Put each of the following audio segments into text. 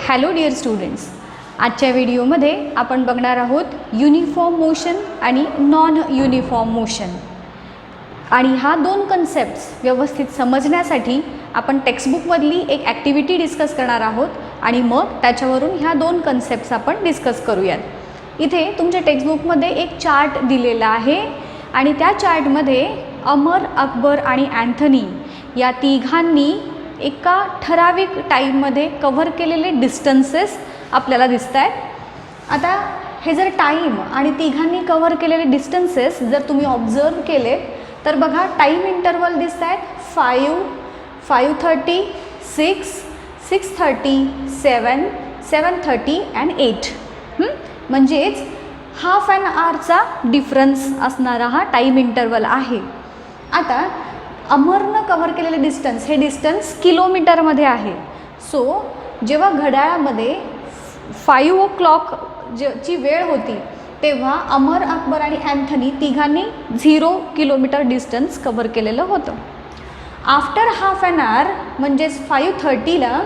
Hello dear students, आजच्या व्हिडिओमध्ये आपण बघणार आहोत युनिफॉर्म मोशन आणि नॉन युनिफॉर्म मोशन. आणि हा दोन कन्सेप्ट्स व्यवस्थित समजण्यासाठी आपण टेक्स्टबुकमधली एक ॲक्टिव्हिटी डिस्कस करणार आहोत आणि मग त्याच्यावरून ह्या दोन कन्सेप्ट्स आपण डिस्कस करूयात. इथे तुमच्या टेक्स्टबुकमध्ये एक चार्ट दिलेला आहे आणि त्या चार्टमध्ये अमर, अकबर आणि अँथनी या तिघांनी एका ठराविक टाईममध्ये कव्हर केलेले डिस्टन्सेस आपल्याला दिसत आहेत. आता हे जर टाईम आणि तिघांनी कव्हर केलेले डिस्टन्सेस जर तुम्ही ऑब्झर्व केले तर बघा टाईम इंटरवल दिसत आहेत 5, 5:30, 6, 6:30, 7, 7:30 अँड 8. म्हणजेच हाफ ॲन आवरचा डिफरन्स असणारा हा टाईम इंटरवल आहे. आता अमरनं कव्हर केलेले डिस्टन्स हे डिस्टन्स किलोमीटरमध्ये आहे. सो जेव्हा घड्याळामध्ये 5 o'clock ची वेळ होती तेव्हा अमर, अकबर आणि अँथनी तिघांनी 0 किलोमीटर डिस्टन्स कव्हर केलेलं होतं. आफ्टर हाफ ॲन आवर म्हणजेच 5:30ला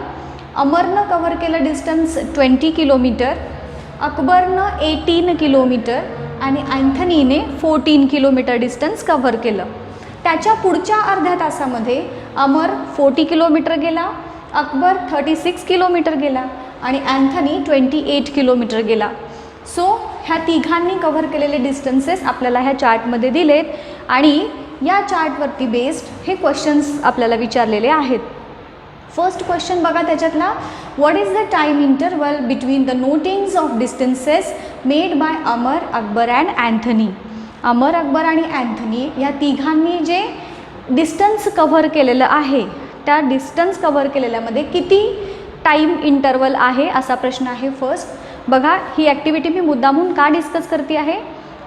अमरनं कव्हर केलं डिस्टन्स 20 किलोमीटर, अकबरनं 18 किलोमीटर आणि अँथनीने 14 किलोमीटर डिस्टन्स कव्हर केलं. त्याच्या पुढच्या अर्ध्या तासामध्ये अमर 40 किलोमीटर गेला, अकबर 36 किलोमीटर गेला आणि अँथनी 28 किलोमीटर गेला. सो ह्या तिघांनी कव्हर केलेले डिस्टन्सेस आपल्याला ह्या चार्टमध्ये दिलेत आणि या चार्टवरती बेस्ड हे क्वेश्चन्स आपल्याला विचारलेले आहेत. फर्स्ट क्वेश्चन बघा त्याच्यातला, what is the time interval between the notings of distances made by Amar, Akbar and Anthony. Amar, Akbar आणि अँथनी या तिघांनी जे डिस्टन्स कव्हर केलेलं आहे त्या डिस्टन्स कव्हर केलेल्यामध्ये किती टाईम इंटरवल आहे असा प्रश्न आहे. फर्स्ट बघा, ही ॲक्टिव्हिटी मी मुद्दामून का डिस्कस करते आहे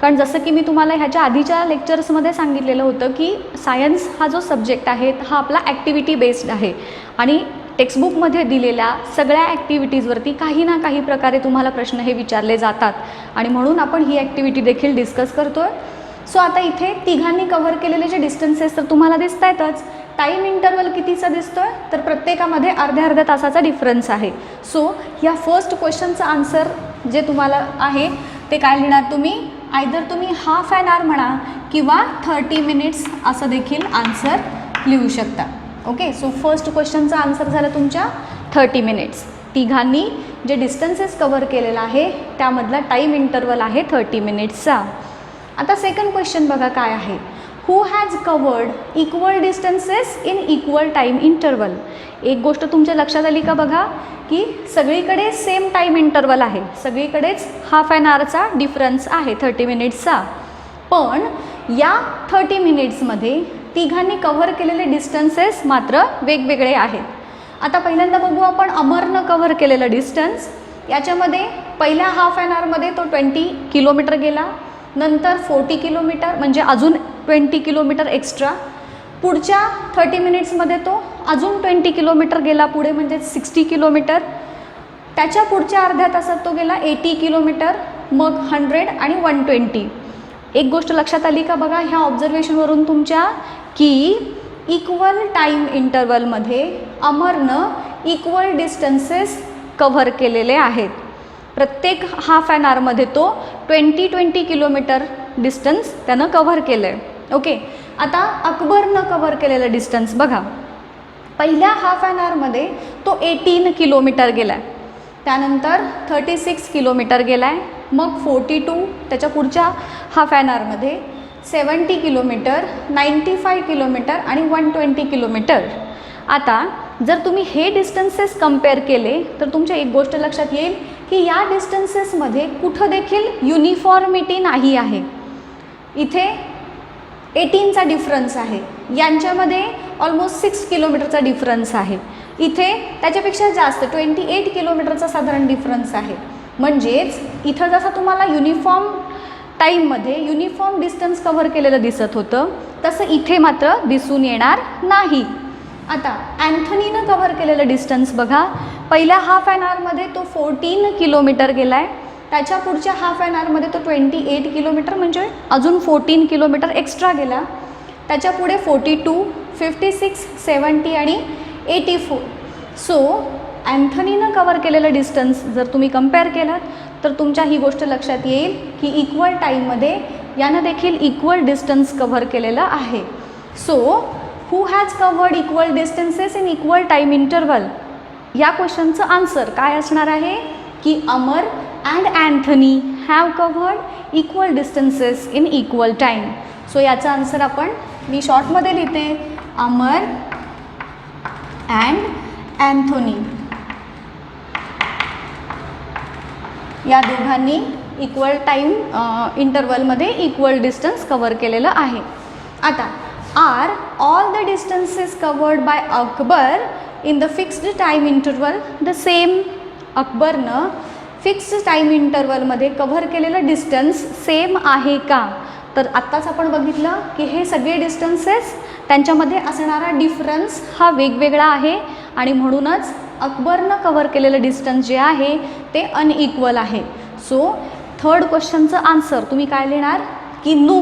कारण जसं की मी तुम्हाला ह्याच्या आधीच्या लेक्चर्समध्ये सांगितलेलं होतं की सायन्स हा जो सब्जेक्ट आहे हा आपला ॲक्टिव्हिटी बेस्ड आहे आणि टेक्स्टबुकमध्ये दिलेल्या सगळ्या ॲक्टिव्हिटीजवरती काही ना काही प्रकारे तुम्हाला प्रश्न हे विचारले जातात आणि म्हणून आपण ही ॲक्टिव्हिटी देखील डिस्कस करतो आहे. सो आता इथे तिघांनी कव्हर केलेले जे डिस्टन्सेस तर तुम्हाला दिसत आहेतच. टाईम इंटरवल कितीचा दिसतो आहे तर प्रत्येकामध्ये अर्ध्या अर्ध्या तासाचा डिफरन्स आहे. सो या फर्स्ट क्वेश्चनचं आन्सर जे तुम्हाला आहे ते काय लिहिणार तुम्ही, आयदर तुम्ही हाफ ॲन आवर म्हणा किंवा 30 मिनिट्स असं देखील आन्सर लिहू शकता. ओके, सो फर्स्ट क्वेश्चनचा आन्सर झाला तुमच्या 30 मिनिट्स. तिघांनी जे डिस्टन्सेस कव्हर केलेला आहे त्यामधला टाईम इंटरवल आहे 30 मिनिट्सचा. आता सेकंड क्वेश्चन बघा काय आहे, who has covered equal distances in equal time interval. एक गोष्ट तुमच्या लक्षात आली का बघा की सगळीकडे सेम टाईम इंटरवल आहे, सगळीकडेच हाफ ॲन आवरचा डिफरन्स आहे 30 मिनिट्सचा. पण या 30 मिनिट्समध्ये तिघांनी कव्हर केलेले डिस्टन्सेस मात्र वेगवेगळे आहेत. आता पहिल्यांदा बघू आपण अमरनं कव्हर केलेलं डिस्टन्स. याच्यामध्ये पहिल्या हाफ ॲन आवरमध्ये तो 20 किलोमीटर गेला, नंतर 40 किलोमीटर म्हणजे अजून 20 किलोमीटर एक्स्ट्रा. पुढच्या 30 मिनिट्समध्ये तो अजून 20 किलोमीटर गेला पुढे म्हणजे 60 किलोमीटर. त्याच्या पुढच्या अर्ध्या तासात तो गेला 80 किलोमीटर, मग 100 आणि 120. एक गोष्ट लक्षात आली का बघा ह्या ऑब्झर्वेशनवरून तुमच्या की इक्वल टाईम इंटरवलमध्ये अमरनं इक्वल डिस्टन्सेस कव्हर केलेले आहेत. प्रत्येक हाफ ॲन आवरमध्ये तो 20 किलोमीटर डिस्टन्स त्यानं कव्हर केलं आहे. ओके, आता अकबरनं कव्हर केलेलं डिस्टन्स बघा, पहिल्या हाफ ॲन आवरमध्ये तो 18 किलोमीटर गेला आहे, त्यानंतर 36 किलोमीटर गेला आहे, मग 42 त्याच्या पुढच्या हाफ ॲन आवरमध्ये 70 किलोमीटर, 95 किलोमीटर आणि 120 किलोमीटर. आता जर तुम्ही हे डिस्टन्सेस कम्पेअर केले तर तुमच्या एक गोष्ट लक्षात येईल की या डिस्टन्सेसमध्ये कुठं देखील युनिफॉर्मिटी नाही आहे. इथे 18चा डिफरन्स आहे, यांच्यामध्ये ऑलमोस्ट 6 किलोमीटरचा डिफरन्स आहे, इथे त्याच्यापेक्षा जास्त 28 किलोमीटरचा साधारण डिफरन्स आहे. म्हणजेच इथं जसं तुम्हाला युनिफॉर्म टाईममध्ये युनिफॉर्म डिस्टन्स कव्हर केलेलं दिसत होतं तसं इथे मात्र दिसून येणार नाही. आता अँथनीनं कव्हर केलेलं डिस्टन्स बघा, पहिल्या हाफ ॲन आवरमध्ये तो 14 किलोमीटर गेला आहे, त्याच्या पुढच्या हाफ ॲन आवरमध्ये तो 28 किलोमीटर म्हणजे अजून 14 किलोमीटर एक्स्ट्रा गेला. त्याच्या पुढे 42, 56, 70 आणि 84. सो अँथनीनं कव्हर केलेलं डिस्टन्स जर तुम्ही कम्पेअर केलं तर तुमच्या ही गोष्ट लक्षात येईल की इक्वल टाईममध्ये यानं देखील इक्वल डिस्टन्स कव्हर केलेलं आहे. So who has covered equal distances in equal time interval, या क्वेश्चनचं आन्सर काय असणार आहे की Amar and Anthony have covered equal distances in equal time. So याचा आन्सर मी शॉर्टमध्ये लिहिते, अमर अँड अँथोनी या दोघांनी इक्वल टाईम इंटरवलमध्ये इक्वल डिस्टन्स कव्हर केलेलं आहे. आता are all the distances covered by Akbar in the fixed time interval the same. अकबरनं फिक्स्ड टाईम इंटरवलमध्ये कव्हर केलेलं डिस्टन्स सेम आहे का, तर आत्ताच आपण बघितलं की हे सगळे डिस्टन्सेस त्यांच्यामध्ये असणारा डिफरन्स हा वेगवेगळा आहे आणि म्हणूनच अकबरनं कव्हर केलेलं डिस्टन्स जे आहे ते अनइक्वल आहे. सो थर्ड क्वेश्चनचं आन्सर तुम्ही काय लिहिणार की no,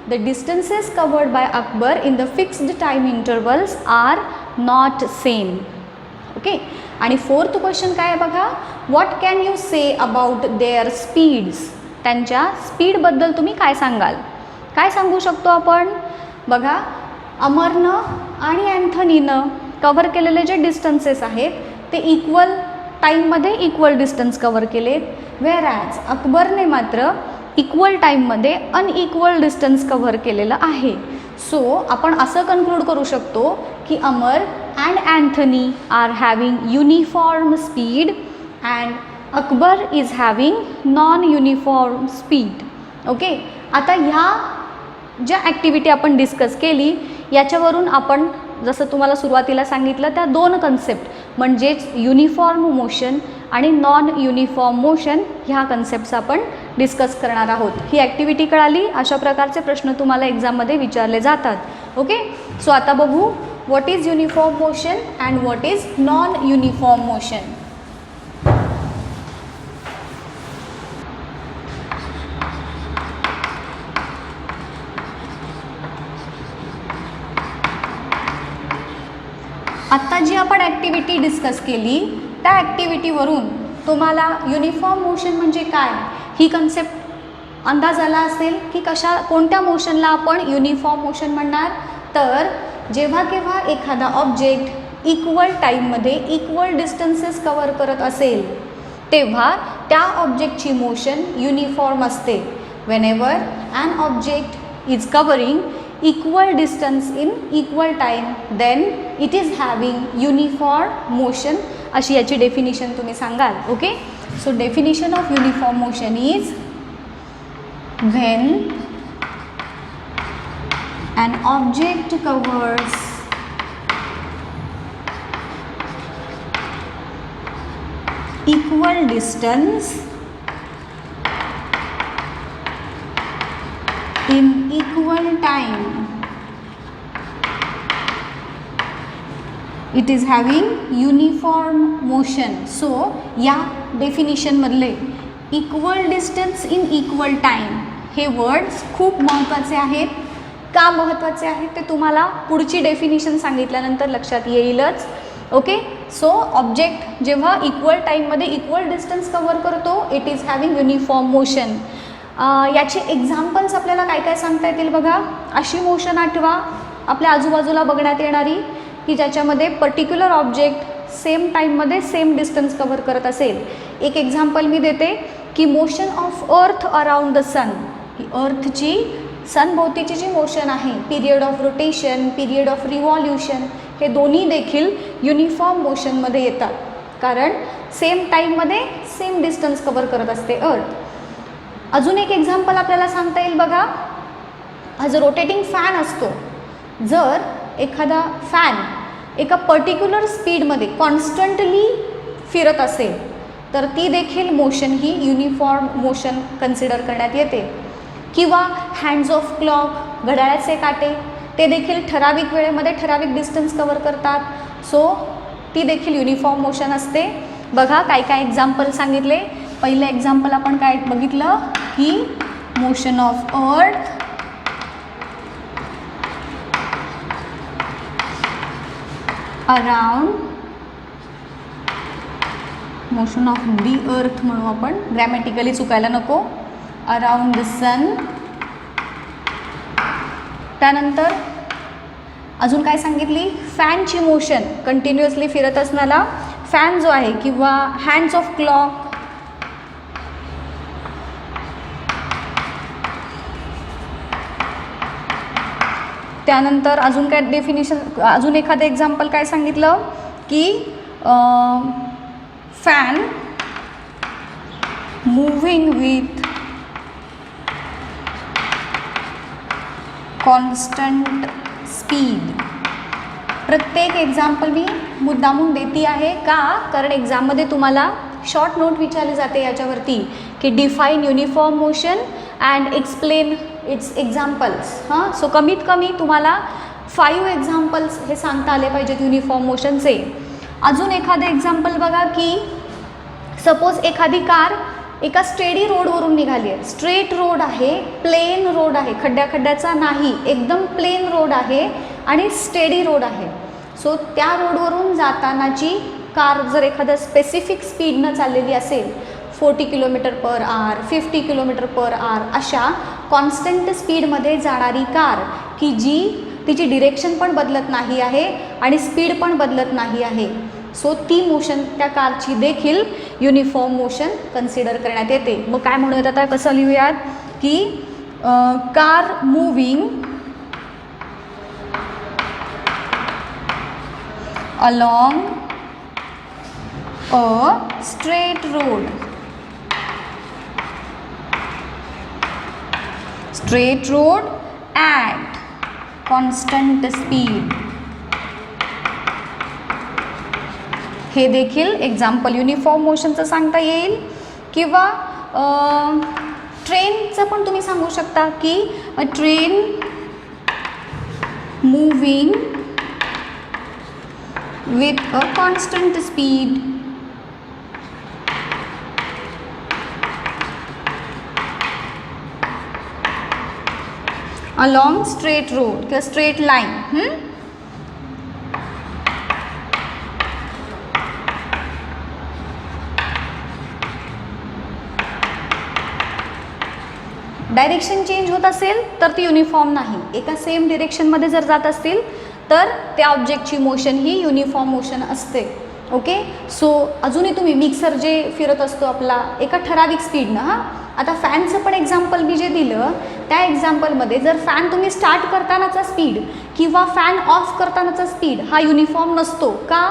the distances covered by Akbar in the fixed time intervals are not same. Okay. आणि फोर्थ क्वेश्चन काय आहे बघा, what can you say about their speeds, त्यांच्या स्पीडबद्दल तुम्ही काय सांगाल, काय सांगू शकतो आपण. बघा, अमरनं आणि अँथनीनं कव्हर केलेले जे डिस्टन्सेस आहेत ते इक्वल टाईममध्ये इक्वल डिस्टन्स कव्हर केलेत, वेअरॅज अकबरने मात्र इक्वल टाईममध्ये अनइक्वल डिस्टन्स कव्हर केलेलं आहे. सो आपण असं कन्क्लूड करू शकतो की Amar and Anthony are having uniform speed and Akbar is having non uniform speed. Okay. आता ह्या ज्या ॲक्टिव्हिटी आपण डिस्कस केली याच्यावरून आपण जसं तुम्हाला सुरुवातीला सांगितलं त्या दोन कन्सेप्ट म्हणजेच युनिफॉर्म मोशन आणि नॉन युनिफॉर्म मोशन ह्या कन्सेप्ट्स आपण डिस्कस करणार आहोत. ही ॲक्टिव्हिटी कळाली, अशा प्रकारचे प्रश्न तुम्हाला एक्झाममध्ये विचारले जातात. ओके. सो आता बघू what is uniform motion and what is non uniform motion. आत्ता जी आपण ॲक्टिव्हिटी डिस्कस केली त्या ॲक्टिव्हिटीवरून तुम्हाला युनिफॉर्म मोशन म्हणजे काय ही कन्सेप्ट अंदाज आला असेल की कोणत्या मोशनला आपण युनिफॉर्म मोशन म्हणणार. तर जेव्हा केव्हा एखादा ऑब्जेक्ट इक्वल टाईममध्ये इक्वल डिस्टन्सेस कव्हर करत असेल तेव्हा त्या ऑब्जेक्टची मोशन युनिफॉर्म असते. Whenever an object is covering equal distance in equal time then it is having uniform motion. अशी याची डेफिनिशन तुम्ही सांगाल. Okay. So definition of uniform motion is when an object covers equal distance in equal time it is having uniform motion. So या डेफिनिशनमधले equal distance in equal time हे words खूप महत्त्वाचे आहेत. का महत्त्वाचे आहेत ते तुम्हाला पुढची डेफिनिशन सांगितल्यानंतर लक्षात येईलच. ओके. सो ऑब्जेक्ट जेव्हा इक्वल टाईममध्ये इक्वल डिस्टन्स कव्हर करतो it is having uniform motion. याचे एक्झाम्पल्स आपल्याला काय काय सांगता येतील बघा. अशी मोशन आठवा आपल्या आजूबाजूला बघण्यात येणारी की ज्याच्यामध्ये पर्टिक्युलर ऑब्जेक्ट सेम टाईममध्ये सेम डिस्टन्स कव्हर करत असेल. एक एक्झाम्पल मी देते की motion of earth around the sun. ही अर्थची सनभोवतीची जी मोशन आहे, period of rotation, period of revolution, हे दोन्ही देखील युनिफॉर्म मोशनमध्ये येतात कारण सेम टाईममध्ये सेम डिस्टन्स कव्हर करत असते अर्थ. अजून एक एक्झाम्पल आपल्याला सांगता येईल बघा. हा जो रोटेटिंग फॅन असतो, जर एखादा फॅन एका पर्टिक्युलर स्पीडमध्ये कॉन्स्टंटली फिरत असेल तर ती देखील मोशन ही युनिफॉर्म मोशन कन्सिडर करण्यात येते. किंवा हँड्स ऑफ क्लॉक, घड्याळाचे काटे, ते देखील ठराविक वेळेमध्ये ठराविक डिस्टन्स कव्हर करतात. सो ती देखील युनिफॉर्म मोशन असते. बघा काय काय एक्झाम्पल सांगितले. पहिलं एक्झाम्पल आपण काय बघितलं की motion of earth around motion of the अर्थ म्हणू आपण, ग्रॅमॅटिकली चुकायला नको. अराउंड द सन. त्यानंतर अजून काय सांगितली, फॅनची मोशन, कंटिन्युअसली फिरत असणारा फॅन जो आहे किंवा हँड्स ऑफ क्लॉक. त्यानंतर अजून काय डेफिनेशन, अजून एखादं एक्झाम्पल काय सांगितलं की fan moving with constant speed. प्रत्येक एक्झाम्पल मी मुद्दामून देते आहे का, कारण एक्झाममध्ये तुम्हाला शॉर्ट नोट विचारली जाते याच्यावरती की define uniform motion and explain it's examples. हां, सो कमीत कमी तुम्हाला 5 एक्झाम्पल्स हे सांगता आले पाहिजेत युनिफॉर्म मोशनचे. अजून एखादं एक्झाम्पल बघा की सपोज एखादी कार एका स्टेडी रोडवरून निघाली आहे, स्ट्रेट रोड आहे, प्लेन रोड आहे, खड्ड्याचा नाही, एकदम प्लेन रोड आहे आणि स्टेडी रोड आहे. सो त्या रोडवरून जातानाची कार जर एखाद्या स्पेसिफिक स्पीडनं चाललेली असेल, 40 km/h, 50 km/h, अशा कॉन्स्टंट स्पीडमध्ये जाणारी कार की जी तिची डिरेक्शन पण बदलत नाही आहे आणि स्पीड पण बदलत नाही आहे, सो ती मोशन त्या कारची देखील युनिफॉर्म मोशन कन्सिडर करण्यात येते. मग काय म्हणूयात आता, कसं लिहूयात की car moving along a straight road. Straight road at constant speed. हे देखील एक्झाम्पल युनिफॉर्म मोशनचं सांगता येईल. किंवा ट्रेनचं पण तुम्ही सांगू शकता की अ train moving with a constant speed along straight road किंवा straight line. डायरेक्शन चेंज होत असेल तर ती युनिफॉर्म नाही, एका सेम डिरेक्शनमध्ये जर जात असतील तर त्या ऑब्जेक्टची मोशन ही युनिफॉर्म मोशन असते. ओके, सो अजूनही तुम्ही मिक्सर जे फिरत असतो आपला एका ठराविक स्पीडनं. हां, आता फॅनचं पण एक्झाम्पल मी जे दिलं त्या एक्झाम्पलमध्ये जर फॅन तुम्ही स्टार्ट करतानाचा स्पीड किंवा फॅन ऑफ करतानाचा स्पीड हा युनिफॉर्म नसतो. का,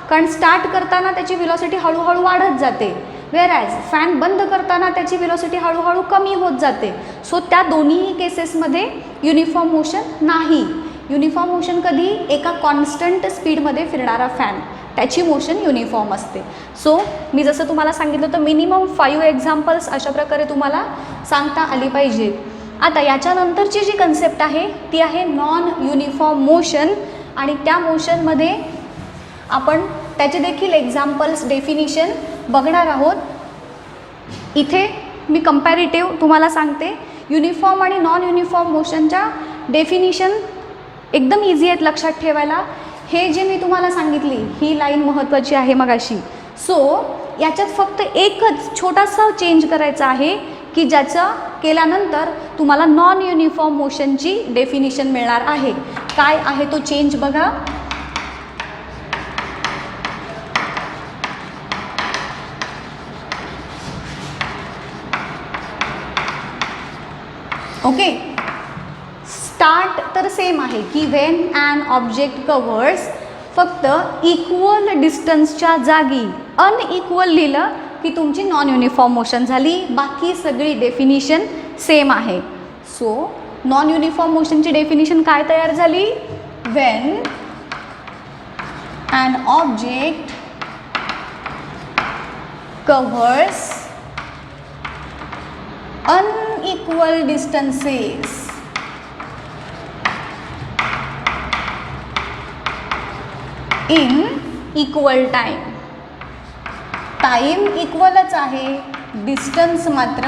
कारण स्टार्ट करताना त्याची व्हेलॉसिटी हळूहळू वाढत जाते, वेअरॅज फॅन बंद करताना त्याची व्हेलॉसिटी हळूहळू कमी होत जाते. सो त्या दोन्ही केसेसमध्ये युनिफॉर्म मोशन नाही. युनिफॉर्म मोशन कधी, एका कॉन्स्टंट स्पीडमध्ये फिरणारा फॅन त्याची मोशन युनिफॉर्म असते. सो मी जसं तुम्हाला सांगितलं होतं मिनिमम 5 एक्झाम्पल्स अशा प्रकारे तुम्हाला सांगता आली पाहिजे. आता याच्यानंतरची जी कन्सेप्ट आहे ती आहे नॉन युनिफॉर्म मोशन आणि त्या मोशनमध्ये आपण त्याचे देखील एक्झाम्पल्स डेफिनिशन बघणार आहोत. इथे मी कंपॅरेटिव्ह तुम्हाला सांगते. युनिफॉर्म आणि नॉन युनिफॉर्म मोशनच्या डेफिनिशन एकदम इझी आहेत लक्षात ठेवायला. हे जे मी तुम्हाला सांगितली ही लाईन महत्त्वाची आहे मगाशी. सो याच्यात फक्त एकच छोटासा चेंज करायचा आहे की ज्याचा केल्यानंतर तुम्हाला नॉन युनिफॉर्म मोशनची डेफिनिशन मिळणार आहे. काय आहे तो चेंज बघा. ओके, स्टार्ट तर सेम आहे की व्हेन ॲन ऑब्जेक्ट कव्हर्स, फक्त इक्वल डिस्टन्सच्या जागी अनइक्वल लिहिलं की तुमची नॉन युनिफॉर्म मोशन झाली. बाकी सगळी डेफिनिशन सेम आहे. सो नॉन युनिफॉर्म मोशनची डेफिनिशन काय तयार झाली, when an object covers unequal distances in equal time. Time इक्वलच आहे, डिस्टन्स मात्र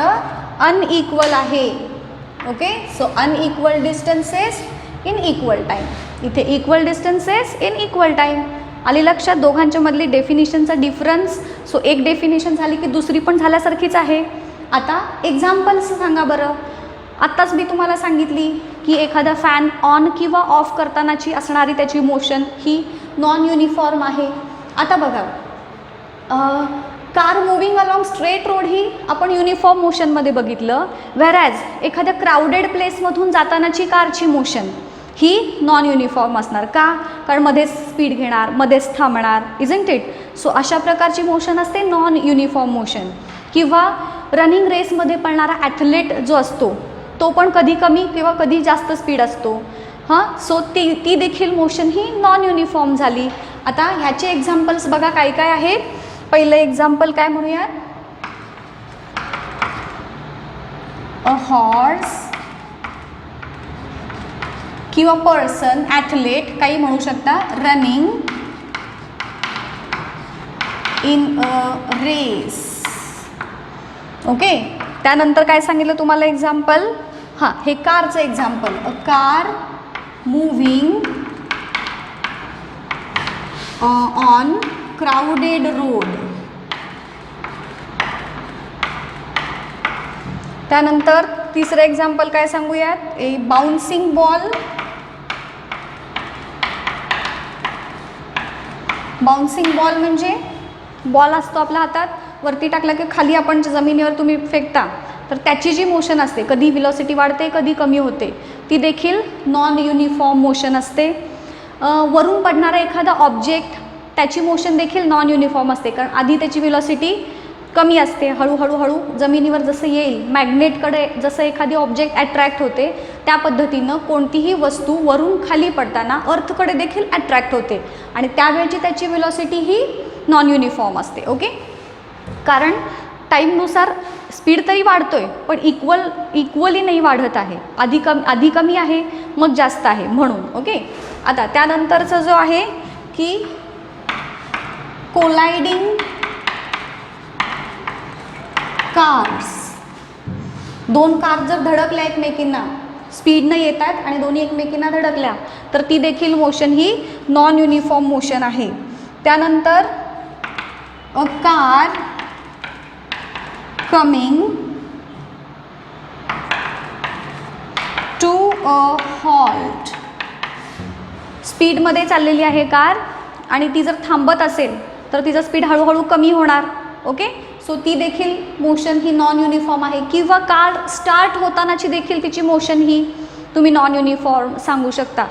अनइक्वल आहे. Okay, so unequal distances in equal time. इथे equal distances in equal time. आली लक्षात दोघांच्या मधली डेफिनेशनचा डिफरन्स. सो एक डेफिनेशन झाली की दुसरी पण झाल्यासारखीच आहे. आता एक्झाम्पल्स सांगा बरं. आत्ताच मी तुम्हाला सांगितली की एखादा फॅन ऑन किंवा ऑफ करतानाची असणारी त्याची मोशन ही नॉन युनिफॉर्म आहे. आता बघा, car moving along straight road ही आपण युनिफॉर्म मोशनमध्ये बघितलं, व्हेरॅज एखाद्या क्राऊडेड प्लेसमधून जातानाची कारची मोशन ही नॉन युनिफॉर्म असणार. का? कारण मध्येच स्पीड घेणार, मध्येच थांबणार, इजंट इट. सो अशा प्रकारची मोशन असते नॉन युनिफॉर्म मोशन. किंवा रनिंग रेसमध्ये पळणारा ॲथलीट जो असतो तो पण कधी कमी किंवा कधी जास्त स्पीड असतो. सो ती देखील मोशन ही नॉन युनिफॉर्म झाली. आता ह्याचे एक्झाम्पल्स बघा काय काय आहेत. पहिलं एक्झाम्पल काय म्हणूया, अ हॉर्स किंवा पर्सन, ॲथलीट काही म्हणू शकता, running in a race. Okay. त्यानंतर काय सांगितलं तुम्हाला एक्झाम्पल, हे कारचं example, a car moving on crowded road. त्यानंतर तिसरं एक्झाम्पल काय सांगूयात, a bouncing ball. Bouncing ball म्हणजे बॉल असतो आपल्या हातात, वरती टाकला की खाली आपण जमिनीवर तुम्ही फेकता, तर त्याची जी मोशन असते कधी व्हेलॉसिटी वाढते कधी कमी होते, ती देखील नॉन युनिफॉर्म मोशन असते. वरून पडणारा एखादा ऑब्जेक्ट त्याची मोशन देखील नॉन युनिफॉर्म असते, कारण आधी त्याची व्हेलॉसिटी कमी असते, हळूहळू जमिनीवर जसं येईल, मॅग्नेटकडे जसं एखादी ऑब्जेक्ट अट्रॅक्ट होते त्या पद्धतीनं कोणतीही वस्तू वरून खाली पडताना अर्थकडे देखील अट्रॅक्ट होते आणि त्यावेळची त्याची व्हेलॉसिटी ही नॉन युनिफॉर्म असते. ओके. कारण टाईमनुसार स्पीड तरी वाढतोय पण इक्वली नाही वाढत आहे, आधी कमी आहे मग जास्त आहे म्हणून. ओके. आता त्यानंतरचा जो आहे की कोलायडिंग कार्स. दोन कार जर धडकल्या एकमेकींना, स्पीडनं येत आहेत आणि दोन्ही एकमेकींना धडकल्या, तर ती देखील मोशन ही नॉन युनिफॉर्म मोशन आहे. त्यानंतर a car coming to a halt. स्पीडमध्ये चाललेली आहे कार आणि ती जर थांबत असेल तर तिचं स्पीड हळूहळू कमी होणार. ओके. सो ती देखील मोशन ही नॉन युनिफॉर्म आहे. किंवा कार स्टार्ट होतानाची देखील तिची मोशन ही तुम्ही नॉन युनिफॉर्म सांगू शकता.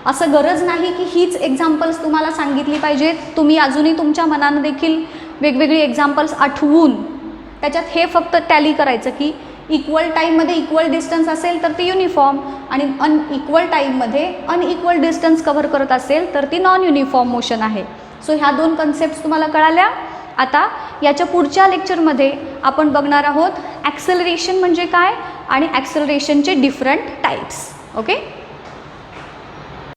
असं गरज नाही की हीच एक्झाम्पल्स तुम्हाला सांगितली पाहिजेत, तुम्ही अजूनही तुमच्या मनानं देखील वेगवेगळी एक्झाम्पल्स आठवून त्याच्यात हे फक्त टॅली करायचं की इक्वल टाईममध्ये इक्वल डिस्टन्स असेल तर ती युनिफॉर्म आणि अनइक्वल टाईममध्ये अनइक्वल डिस्टन्स कव्हर करत असेल तर ती नॉन युनिफॉर्म मोशन आहे. सो ह्या दोन कन्सेप्ट्स तुम्हाला कळाल्या. आता याच्या पुढच्या लेक्चरमध्ये आपण बघणार आहोत ॲक्सेलरेशन म्हणजे काय आणि ॲक्सेलरेशनचे डिफरंट टाईप्स. ओके.